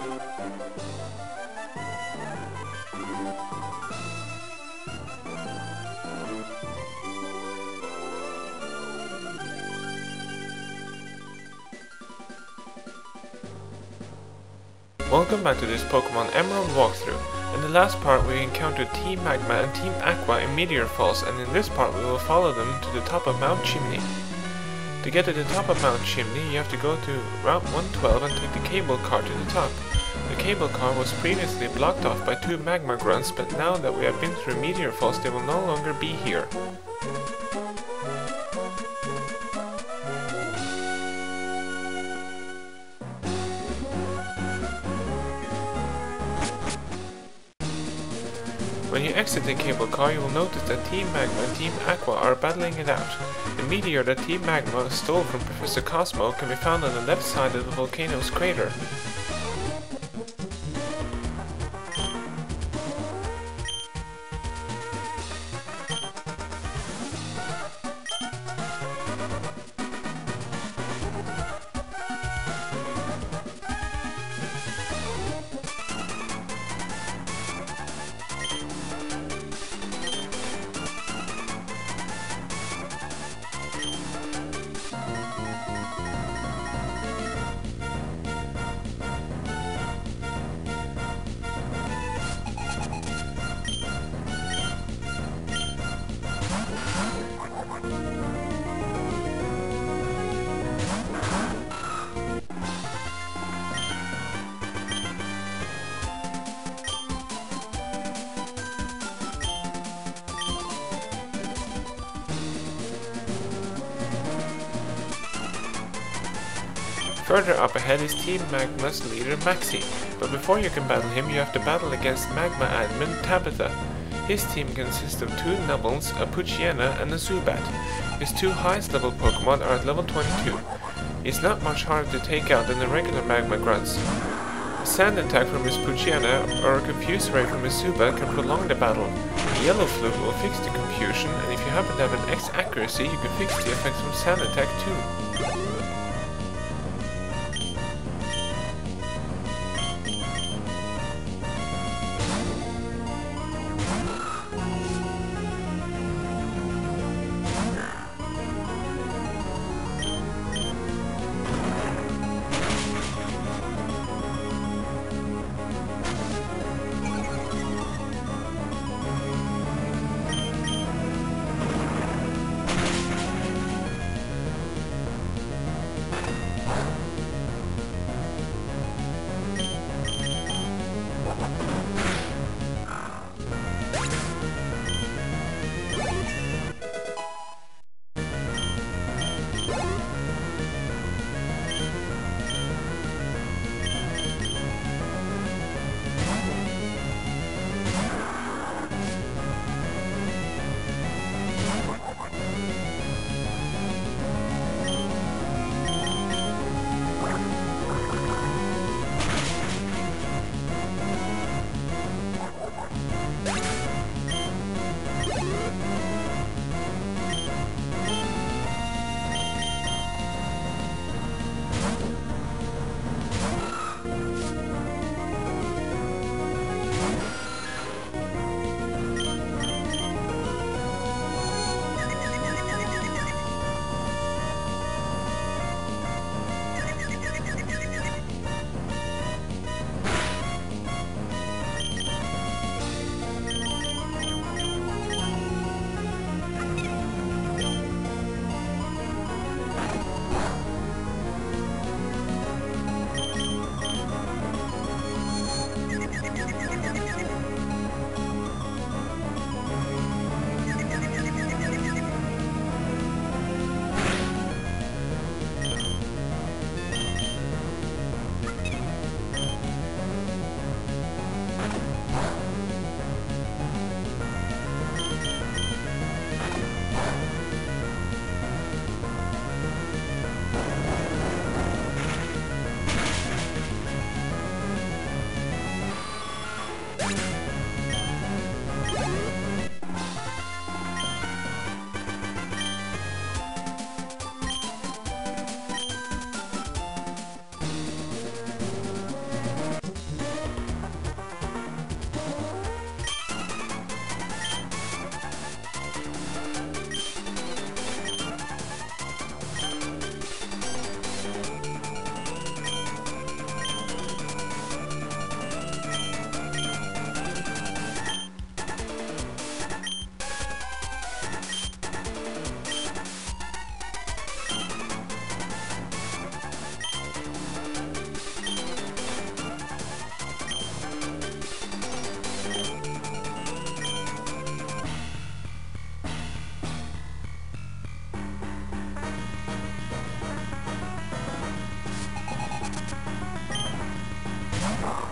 Welcome back to this Pokemon Emerald walkthrough. In the last part we encountered Team Magma and Team Aqua in Meteor Falls, and in this part we will follow them to the top of Mount Chimney. To get to the top of Mount Chimney you have to go to Route 112 and take the cable car to the top. The cable car was previously blocked off by 2 magma grunts, but now that we have been through Meteor Falls they will no longer be here. When you exit the cable car, you will notice that Team Magma and Team Aqua are battling it out. The meteor that Team Magma stole from Professor Cosmo can be found on the left side of the volcano's crater. Further up ahead is Team Magma's leader Maxi, but before you can battle him you have to battle against Magma admin Tabitha. His team consists of 2 Nubbles, a Poochyena and a Zubat. His 2 highest level Pokemon are at level 22. He's not much harder to take out than the regular Magma grunts. A Sand attack from his Poochyena or a Confuse Ray from his Zubat can prolong the battle. The Yellow Fluke will fix the confusion, and if you happen to have an X accuracy you can fix the effects from Sand attack too.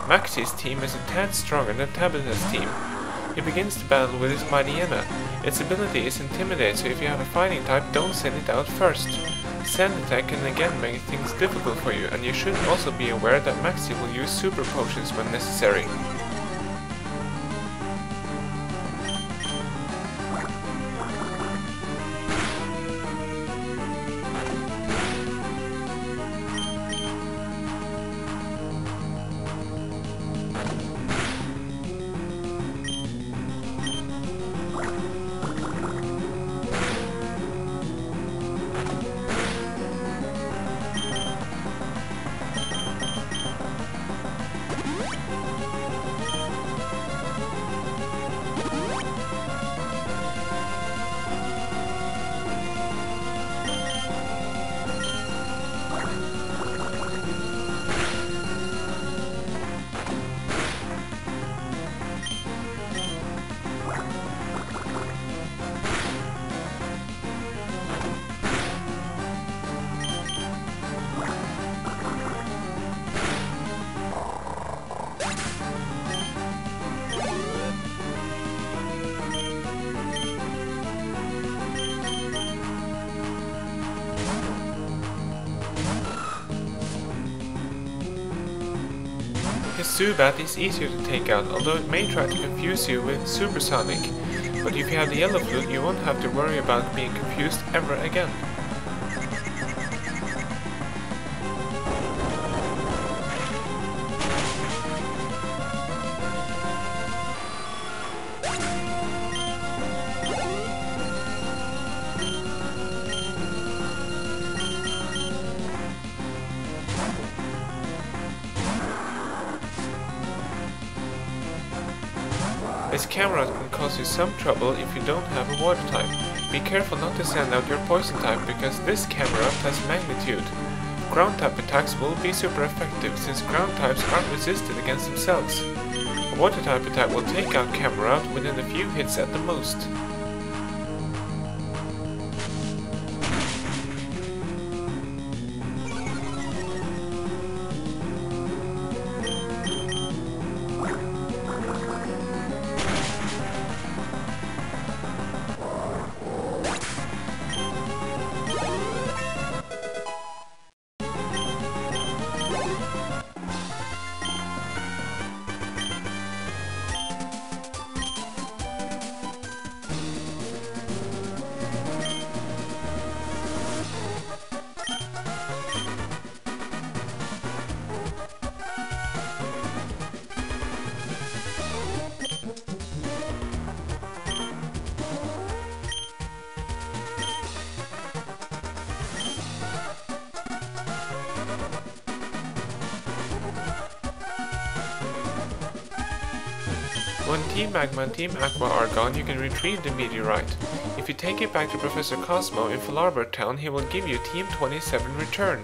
Maxi's team is a tad stronger than Tabitha's team. He begins the battle with his mighty Yenna. Its ability is Intimidate, so if you have a fighting type, don't send it out first. Sand attack can again make things difficult for you, and you should also be aware that Maxi will use super potions when necessary. His Zubat is easier to take out, although it may try to confuse you with Supersonic, but if you have the yellow flute you won't have to worry about being confused ever again. This camera can cause you some trouble if you don't have a water type. Be careful not to send out your poison type because this camera has magnitude. Ground type attacks will be super effective since ground types aren't resisted against themselves. A water type attack will take out camera within a few hits at the most. When Team Magma and Team Aqua are gone, you can retrieve the Meteorite. If you take it back to Professor Cosmo in Lavaridge Town, he will give you Team 27 return.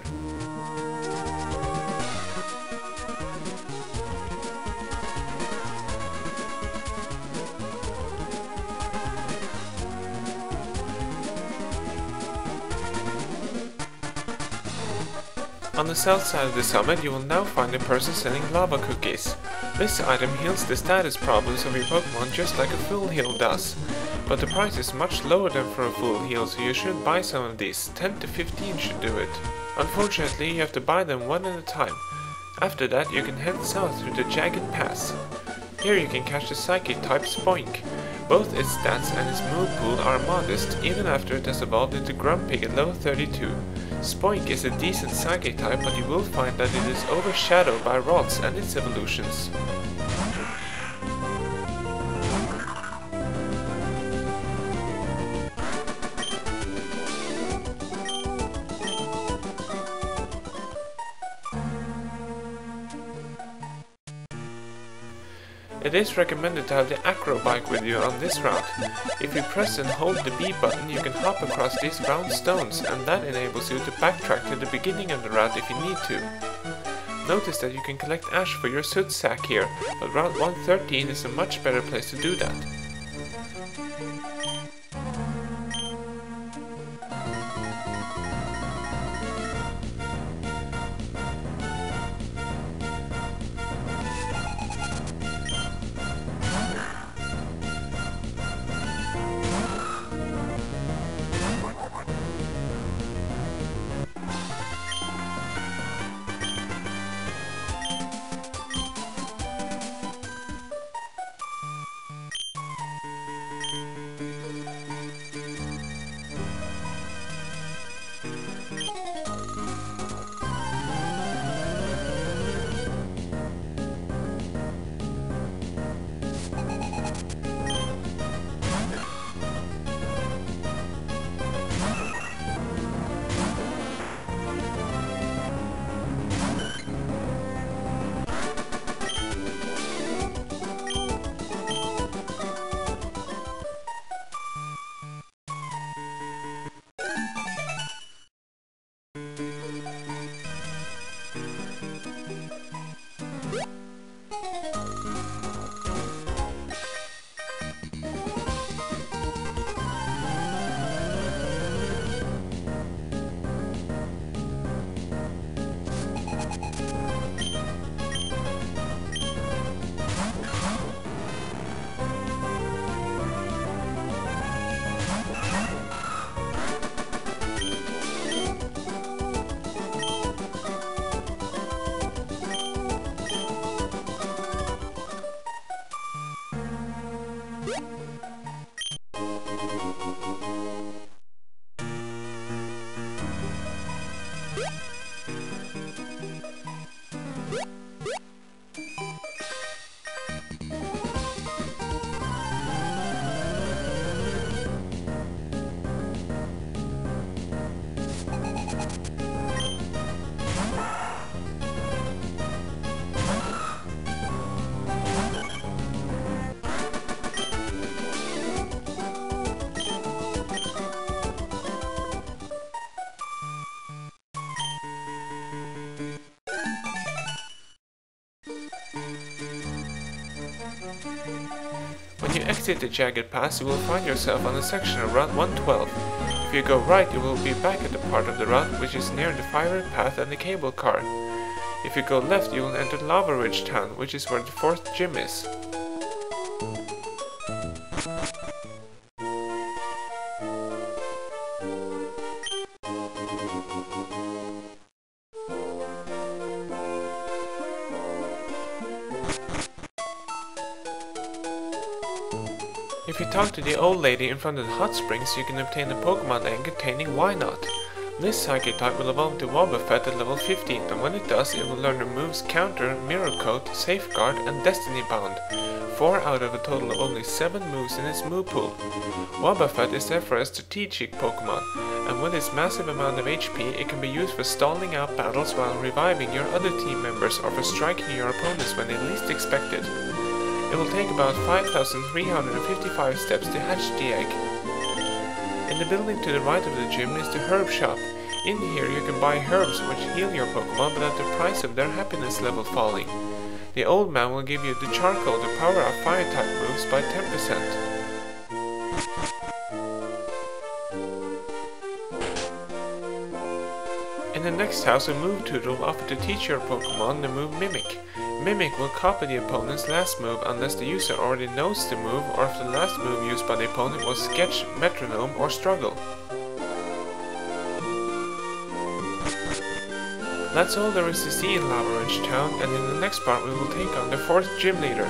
On the south side of the summit, you will now find a person selling lava cookies. This item heals the status problems of your Pokémon just like a full heal does. But the price is much lower than for a full heal, so you should buy some of these. 10 to 15 should do it. Unfortunately, you have to buy them one at a time. After that, you can head south through the Jagged Pass. Here you can catch the Psychic type Spoink. Both its stats and its move pool are modest, even after it has evolved into Grumpig at level 32. Spoink is a decent Psychic type, but you will find that it is overshadowed by Rots and its evolutions. It is recommended to have the Acro bike with you on this route. If you press and hold the B button, you can hop across these round stones, and that enables you to backtrack to the beginning of the route if you need to. Notice that you can collect ash for your soot sack here, but Route 113 is a much better place to do that. you exit the Jagged Pass, you will find yourself on a section of Route 112. If you go right, you will be back at the part of the route which is near the fire path and the cable car. If you go left, you will enter Lavaridge Town, which is where the 4th gym is. If you talk to the old lady in front of the hot springs, you can obtain a Pokémon egg containing Wynot. This Psychic type will evolve to Wobbuffet at level 15, and when it does, it will learn the moves Counter, Mirror Coat, Safeguard, and Destiny Bound, 4 out of a total of only 7 moves in its move pool. Wobbuffet is therefore a strategic Pokémon, and with its massive amount of HP, it can be used for stalling out battles while reviving your other team members or for striking your opponents when they least expect it. It will take about 5,355 steps to hatch the egg. In the building to the right of the gym is the herb shop. In here you can buy herbs which heal your Pokémon but at the price of their happiness level falling. The old man will give you the charcoal to power up fire type moves by 10%. In the next house, a move tutor will offer to teach your Pokémon the move Mimic. Mimic will copy the opponent's last move unless the user already knows the move or if the last move used by the opponent was Sketch, Metronome or Struggle. That's all there is to see in Lavaridge Town, and in the next part we will take on the 4th gym leader.